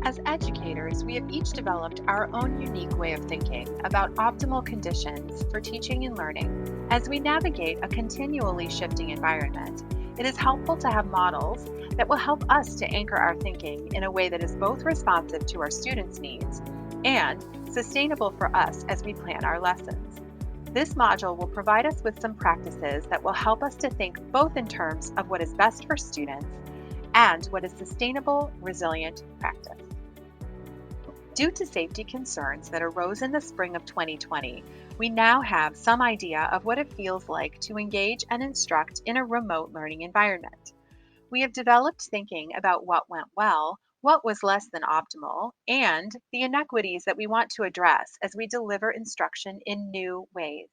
As educators, we have each developed our own unique way of thinking about optimal conditions for teaching and learning. As we navigate a continually shifting environment, it is helpful to have models that will help us to anchor our thinking in a way that is both responsive to our students' needs and sustainable for us as we plan our lessons. This module will provide us with some practices that will help us to think both in terms of what is best for students and what is sustainable, resilient practice. Due to safety concerns that arose in the spring of 2020, we now have some idea of what it feels like to engage and instruct in a remote learning environment. We have developed thinking about what went well, what was less than optimal, and the inequities that we want to address as we deliver instruction in new ways.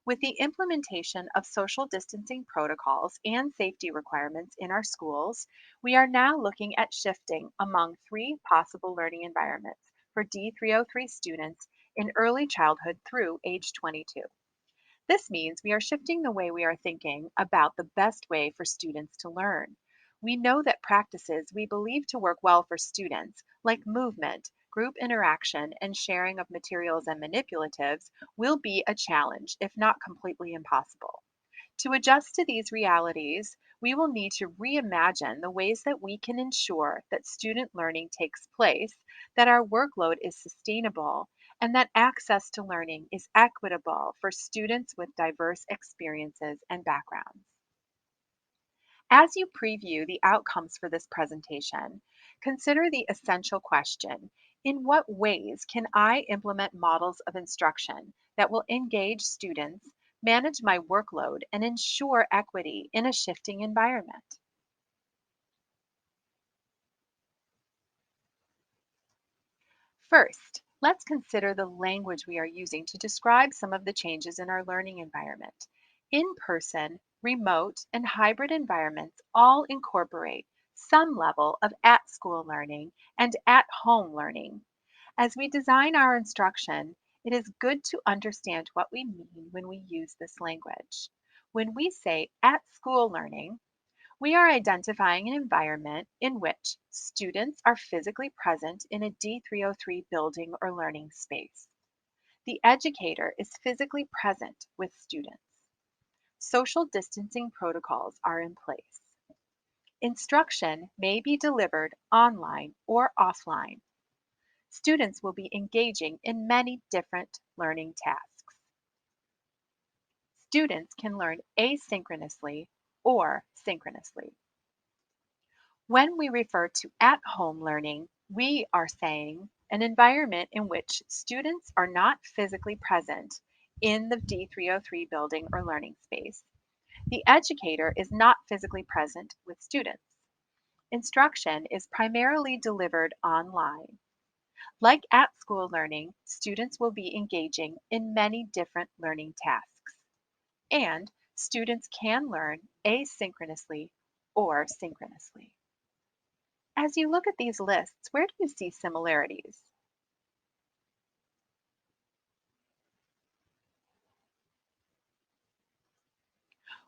With the implementation of social distancing protocols and safety requirements in our schools, we are now looking at shifting among three possible learning environments for D303 students in early childhood through age 22. This means we are shifting the way we are thinking about the best way for students to learn. We know that practices we believe to work well for students, like movement, group interaction, and sharing of materials and manipulatives, will be a challenge, if not completely impossible. To adjust to these realities, we will need to reimagine the ways that we can ensure that student learning takes place, that our workload is sustainable, and that access to learning is equitable for students with diverse experiences and backgrounds. As you preview the outcomes for this presentation, consider the essential question: in what ways can I implement models of instruction that will engage students, manage my workload, and ensure equity in a shifting environment? First, let's consider the language we are using to describe some of the changes in our learning environment. In person, remote, and hybrid environments all incorporate some level of at school learning and at home learning. As we design our instruction, it is good to understand what we mean when we use this language. When we say at school learning, we are identifying an environment in which students are physically present in a D303 building or learning space. The educator is physically present with students. Social distancing protocols are in place. Instruction may be delivered online or offline. Students will be engaging in many different learning tasks. Students can learn asynchronously or synchronously. When we refer to at home learning, we are saying an environment in which students are not physically present in the D303 building or learning space. The educator is not physically present with students. Instruction is primarily delivered online. Like at school learning, students will be engaging in many different learning tasks, and students can learn asynchronously or synchronously. As you look at these lists, where do you see similarities?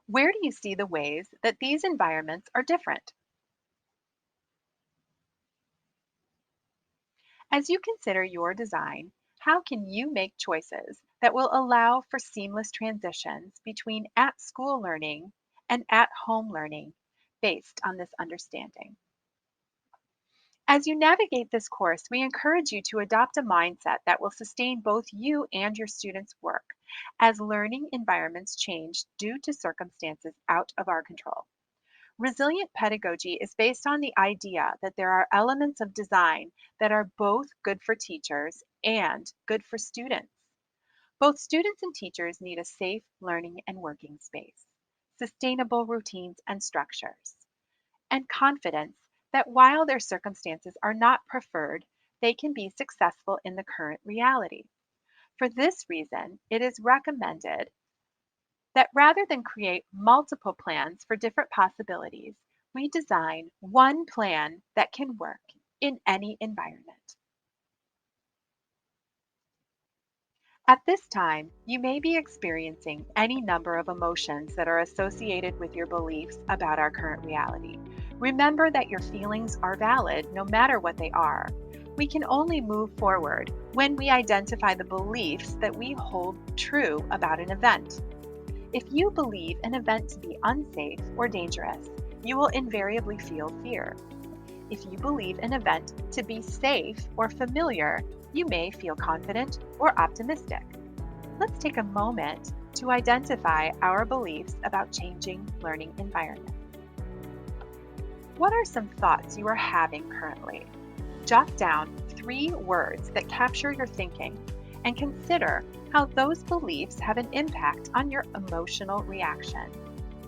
Where do you see the ways that these environments are different? As you consider your design, how can you make choices that will allow for seamless transitions between at school learning and at home learning based on this understanding? As you navigate this course, we encourage you to adopt a mindset that will sustain both you and your students' work as learning environments change due to circumstances out of our control. Resilient pedagogy is based on the idea that there are elements of design that are both good for teachers and good for students. Both students and teachers need a safe learning and working space, sustainable routines and structures, and confidence that while their circumstances are not preferred, they can be successful in the current reality. For this reason, it is recommended that rather than create multiple plans for different possibilities, we design one plan that can work in any environment. At this time, you may be experiencing any number of emotions that are associated with your beliefs about our current reality. Remember that your feelings are valid no matter what they are. We can only move forward when we identify the beliefs that we hold true about an event. If you believe an event to be unsafe or dangerous, you will invariably feel fear. If you believe an event to be safe or familiar, you may feel confident or optimistic. Let's take a moment to identify our beliefs about changing learning environments. What are some thoughts you are having currently? Jot down 3 words that capture your thinking and consider how those beliefs have an impact on your emotional reaction.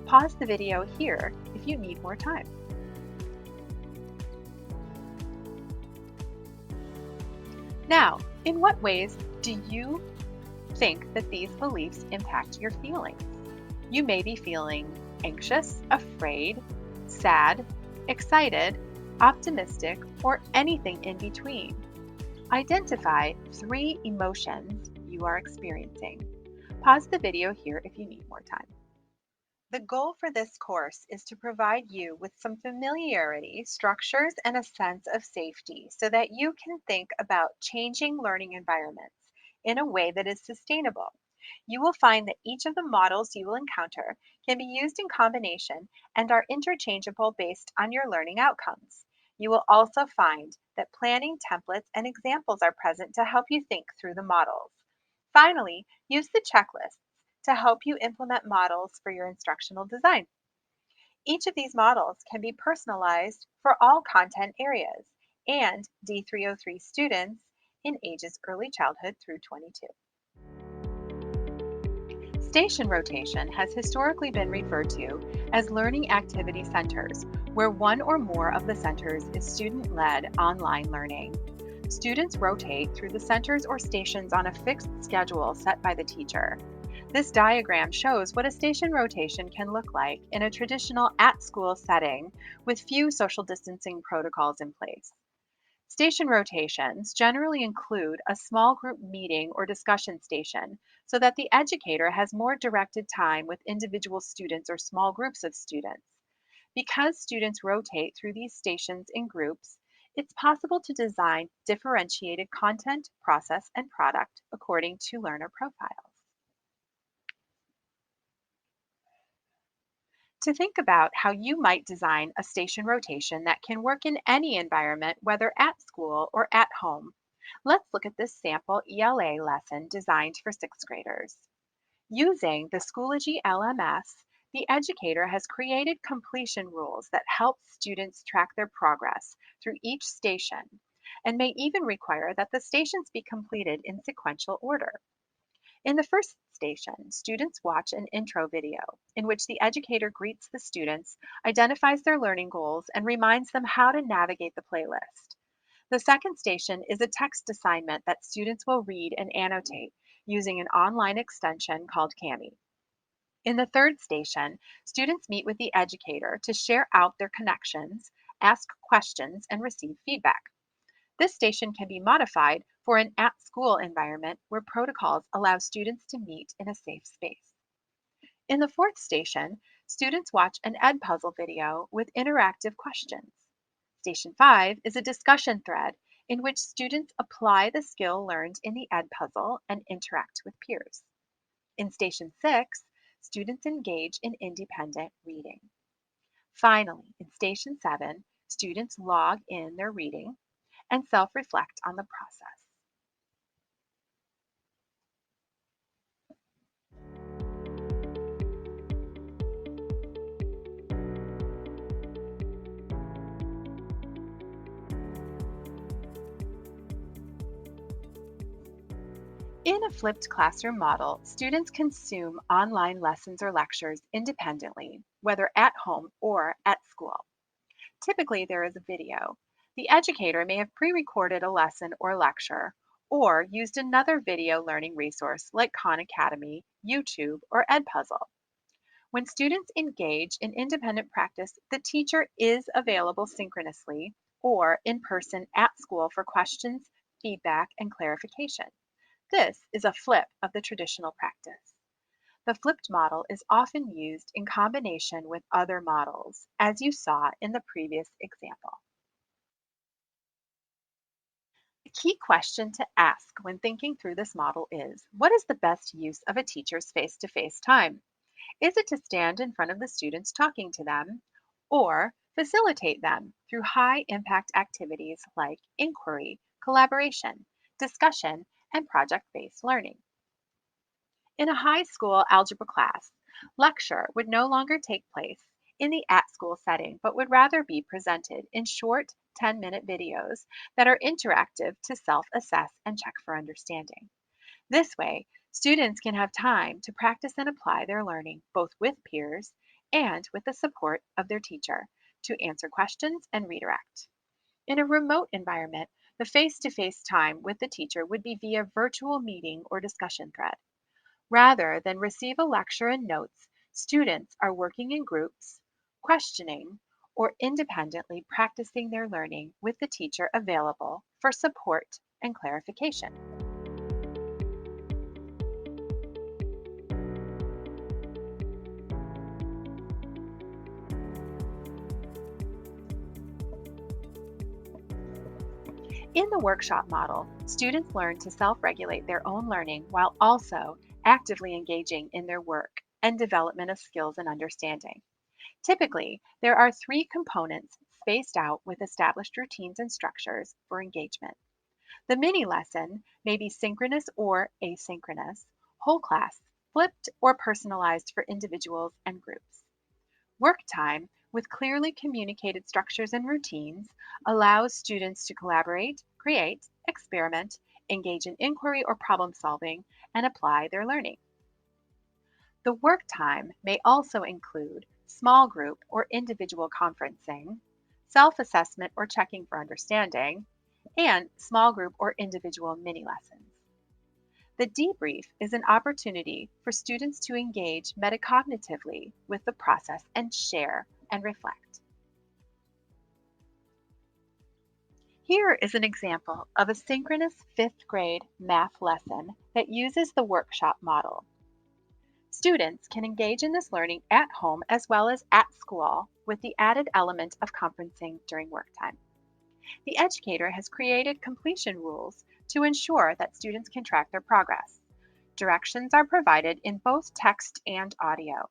Pause the video here if you need more time. Now, in what ways do you think that these beliefs impact your feelings? You may be feeling anxious, afraid, sad, excited, optimistic, or anything in between. Identify 3 emotions you are experiencing. Pause the video here if you need more time. The goal for this course is to provide you with some familiarity, structures, and a sense of safety so that you can think about changing learning environments in a way that is sustainable. You will find that each of the models you will encounter can be used in combination and are interchangeable based on your learning outcomes. You will also find that planning templates and examples are present to help you think through the models. Finally, use the checklist to help you implement models for your instructional design. Each of these models can be personalized for all content areas and D303 students in ages early childhood through 22. Station rotation has historically been referred to as learning activity centers, where one or more of the centers is student led online learning. Students rotate through the centers or stations on a fixed schedule set by the teacher. This diagram shows what a station rotation can look like in a traditional at school setting with few social distancing protocols in place. Station rotations generally include a small group meeting or discussion station so that the educator has more directed time with individual students or small groups of students. Because students rotate through these stations in groups, it's possible to design differentiated content, process, and product according to learner profiles. To think about how you might design a station rotation that can work in any environment, whether at school or at home, let's look at this sample ELA lesson designed for 6th graders. Using the Schoology LMS, the educator has created completion rules that help students track their progress through each station and may even require that the stations be completed in sequential order. In the first station, students watch an intro video in which the educator greets the students, identifies their learning goals, and reminds them how to navigate the playlist. The second station is a text assignment that students will read and annotate using an online extension called Kami. In the third station, students meet with the educator to share out their connections, ask questions, and receive feedback. This station can be modified for an at school environment where protocols allow students to meet in a safe space. In the fourth station, students watch an Edpuzzle video with interactive questions. Station 5 is a discussion thread in which students apply the skill learned in the Edpuzzle and interact with peers. In Station 6, students engage in independent reading. Finally, in Station 7, students log in their reading and self reflect on the process. In a flipped classroom model, students consume online lessons or lectures independently, whether at home or at school. Typically, there is a video. The educator may have pre recorded a lesson or lecture, or used another video learning resource like Khan Academy, YouTube, or Edpuzzle. When students engage in independent practice, the teacher is available synchronously or in person at school for questions, feedback, and clarification. This is a flip of the traditional practice. The flipped model is often used in combination with other models, as you saw in the previous example. The key question to ask when thinking through this model is, what is the best use of a teacher's face-to-face time? Is it to stand in front of the students talking to them, or facilitate them through high impact activities like inquiry, collaboration, discussion, and project based learning? In a high school algebra class, lecture would no longer take place in the at school setting, but would rather be presented in short 10-minute videos that are interactive to self assess and check for understanding. This way, students can have time to practice and apply their learning both with peers and with the support of their teacher to answer questions and redirect. In a remote environment, the face to face time with the teacher would be via virtual meeting or discussion thread. Rather than receive a lecture and notes, students are working in groups, questioning, or independently practicing their learning with the teacher available for support and clarification. In the workshop model, students learn to self regulate their own learning while also actively engaging in their work and development of skills and understanding. Typically, there are three components spaced out with established routines and structures for engagement. The mini lesson may be synchronous or asynchronous, whole class, flipped, or personalized for individuals and groups. Work time, with clearly communicated structures and routines, allows students to collaborate, create, experiment, engage in inquiry or problem solving, and apply their learning. The work time may also include small group or individual conferencing, self assessment or checking for understanding, and small group or individual mini lessons. The debrief is an opportunity for students to engage metacognitively with the process and share and reflect. Here is an example of a synchronous fifth grade math lesson that uses the workshop model. Students can engage in this learning at home as well as at school with the added element of conferencing during work time. The educator has created completion rules to ensure that students can track their progress. Directions are provided in both text and audio.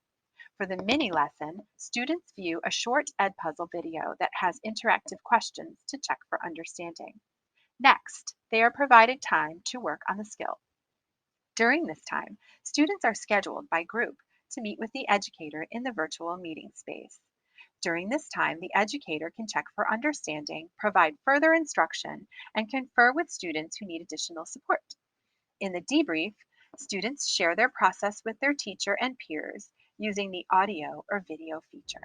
For the mini lesson, students view a short Edpuzzle video that has interactive questions to check for understanding. Next, they are provided time to work on the skill. During this time, students are scheduled by group to meet with the educator in the virtual meeting space. During this time, the educator can check for understanding, provide further instruction, and confer with students who need additional support. In the debrief, students share their process with their teacher and peers using the audio or video feature.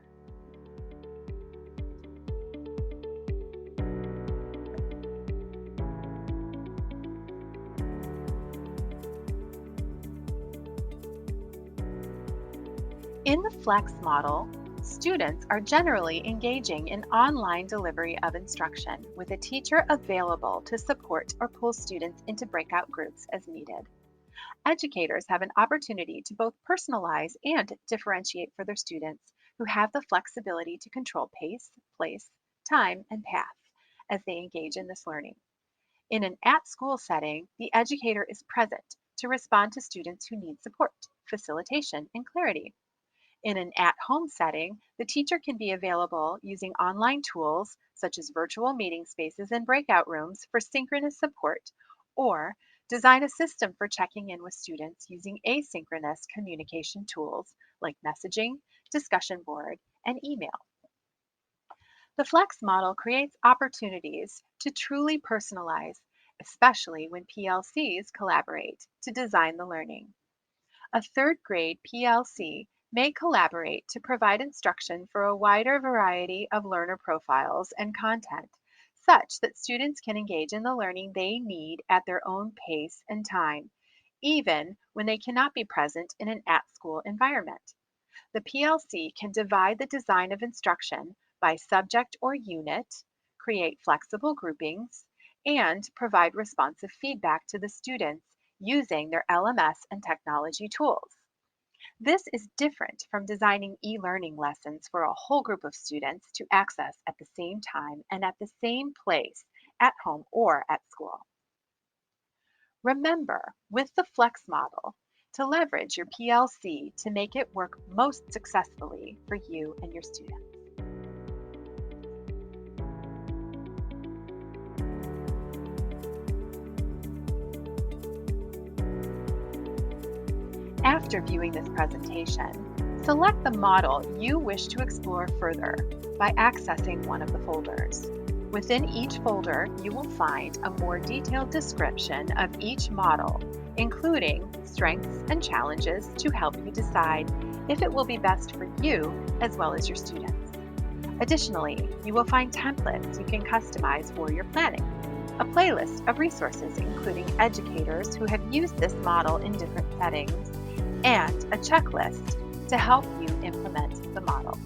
In the Flex model, students are generally engaging in online delivery of instruction with a teacher available to support or pull students into breakout groups as needed. Educators have an opportunity to both personalize and differentiate for their students who have the flexibility to control pace, place, time, and path as they engage in this learning. In an at school setting, the educator is present to respond to students who need support, facilitation, and clarity. In an at home setting, the teacher can be available using online tools such as virtual meeting spaces and breakout rooms for synchronous support, or design a system for checking in with students using asynchronous communication tools like messaging, discussion board, and email. The Flex model creates opportunities to truly personalize, especially when PLCs collaborate to design the learning. A third grade PLC may collaborate to provide instruction for a wider variety of learner profiles and content, such that students can engage in the learning they need at their own pace and time, even when they cannot be present in an at school environment. The PLC can divide the design of instruction by subject or unit, create flexible groupings, and provide responsive feedback to the students using their LMS and technology tools. This is different from designing e-learning lessons for a whole group of students to access at the same time and at the same place, at home or at school. Remember, with the Flex model, to leverage your PLC to make it work most successfully for you and your students. After viewing this presentation, select the model you wish to explore further by accessing one of the folders. Within each folder, you will find a more detailed description of each model, including strengths and challenges to help you decide if it will be best for you as well as your students. Additionally, you will find templates you can customize for your planning, a playlist of resources including educators who have used this model in different settings, and a checklist to help you implement the model.